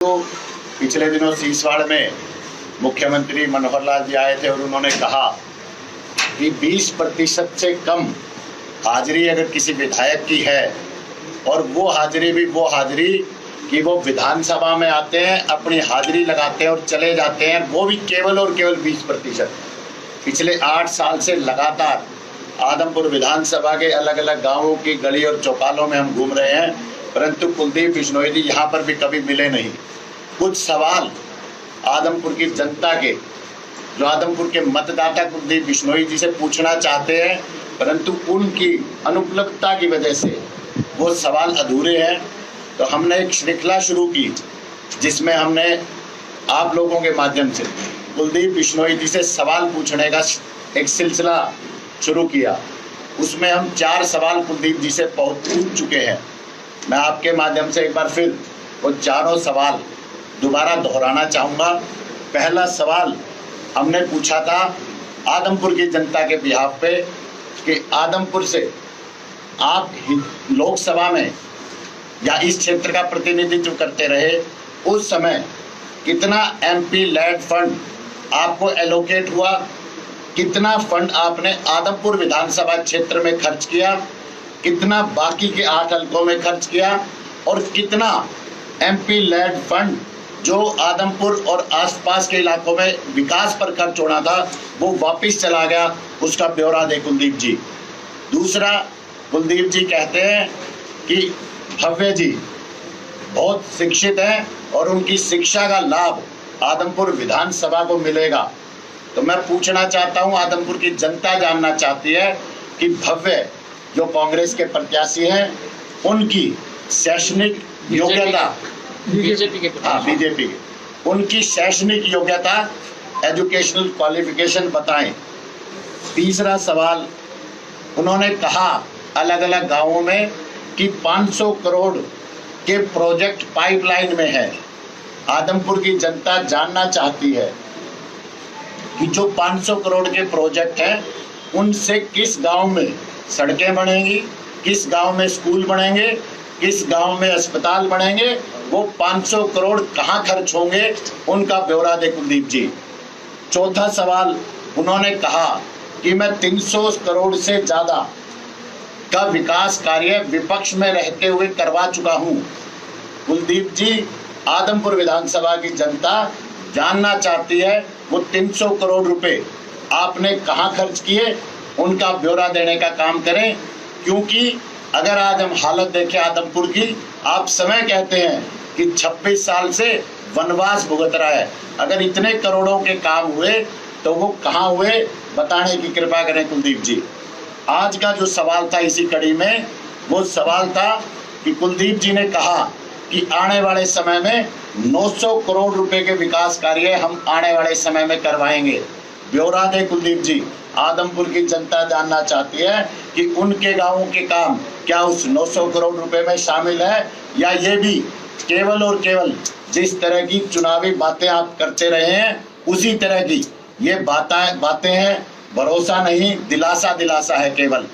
तो पिछले दिनों सीसवाड़ में मुख्यमंत्री मनोहर लाल जी आए थे और उन्होंने कहा कि 20% से कम हाजिरी अगर किसी विधायक की है और वो हाजिरी भी वो हाजिरी कि वो विधानसभा में आते हैं, अपनी हाजिरी लगाते हैं और चले जाते हैं, वो भी केवल और केवल 20%। पिछले 8 साल से लगातार आदमपुर विधानसभा के अलग अलग गांवों की गली और चौपालों में हम घूम रहे हैं, परंतु कुलदीप बिश्नोई जी यहाँ पर भी कभी मिले नहीं। कुछ सवाल आदमपुर की जनता के, जो आदमपुर के मतदाता कुलदीप बिश्नोई जी से पूछना चाहते हैं, परंतु उनकी अनुपलब्धता की वजह से वो सवाल अधूरे हैं। तो हमने एक श्रृंखला शुरू की जिसमें हमने आप लोगों के माध्यम से कुलदीप बिश्नोई जी से सवाल पूछने का एक सिलसिला शुरू किया। उसमें हम 4 सवाल कुलदीप जी से पूछ चुके हैं। मैं आपके माध्यम से एक बार फिर वो चारों सवाल दोबारा दोहराना चाहूँगा। पहला सवाल हमने पूछा था आदमपुर की जनता के बिहाफ पे कि आदमपुर से आप लोकसभा में या इस क्षेत्र का प्रतिनिधित्व करते रहे, उस समय कितना एमपी लैड फंड आपको एलोकेट हुआ, कितना फंड आपने आदमपुर विधानसभा क्षेत्र में खर्च किया, कितना बाकी के 8 हलकों में खर्च किया और कितना एमपी लैड फंड जो आदमपुर और आसपास के इलाकों में विकास पर खर्च होना था वो वापस चला गया, उसका ब्यौरा दे कुलदीप जी। दूसरा, कुलदीप जी कहते हैं कि भव्य जी बहुत शिक्षित हैं और उनकी शिक्षा का लाभ आदमपुर विधानसभा को मिलेगा। तो मैं पूछना चाहता हूं, आदमपुर की जनता जानना चाहती है कि भव्य जो कांग्रेस के प्रत्याशी हैं उनकी शैक्षणिक योग्यता, बीजेपी की उनकी शैक्षणिक योग्यता, एजुकेशनल क्वालिफिकेशन बताएं। तीसरा सवाल, उन्होंने कहा अलग अलग गांवों में कि 500 करोड़ के प्रोजेक्ट पाइपलाइन में है। आदमपुर की जनता जानना चाहती है कि जो 500 करोड़ के प्रोजेक्ट हैं उनसे किस गांव में सड़कें बनेंगी, किस गांव में स्कूल बनेंगे, किस गांव में अस्पताल बनेंगे, वो 500 करोड़ कहां खर्च होंगे, उनका ब्यौरा दे कुलदीप जी। चौथा सवाल, उन्होंने कहा कि मैं 300 करोड़ से ज़्यादा का विकास कार्य विपक्ष में रहते हुए करवा चुका हूं। कुलदीप जी, आदमपुर विधानसभा की जनता जानना चाहती है वो 300 करोड़ रुपए आपने कहां खर्च किए, उनका ब्यौरा देने का काम करें। क्योंकि अगर आज हम हालत देखें आदमपुर की, आप समय कहते हैं कि 26 साल से वनवास भुगत रहा है, अगर इतने करोड़ों के काम हुए तो वो कहाँ हुए, बताने की कृपा करें कुलदीप जी। आज का जो सवाल था इसी कड़ी में, वो सवाल था कि कुलदीप जी ने कहा कि आने वाले समय में 900 करोड़ रुपए के विकास कार्य हम आने वाले समय में करवाएंगे। ब्यौरा दे कुलदीप जी, आदमपुर की जनता जानना चाहती है कि उनके गांवों के काम क्या उस 900 करोड़ रुपए में शामिल है, या ये भी केवल और केवल जिस तरह की चुनावी बातें आप करते रहे हैं उसी तरह की ये बातें हैं। भरोसा नहीं, दिलासा है केवल।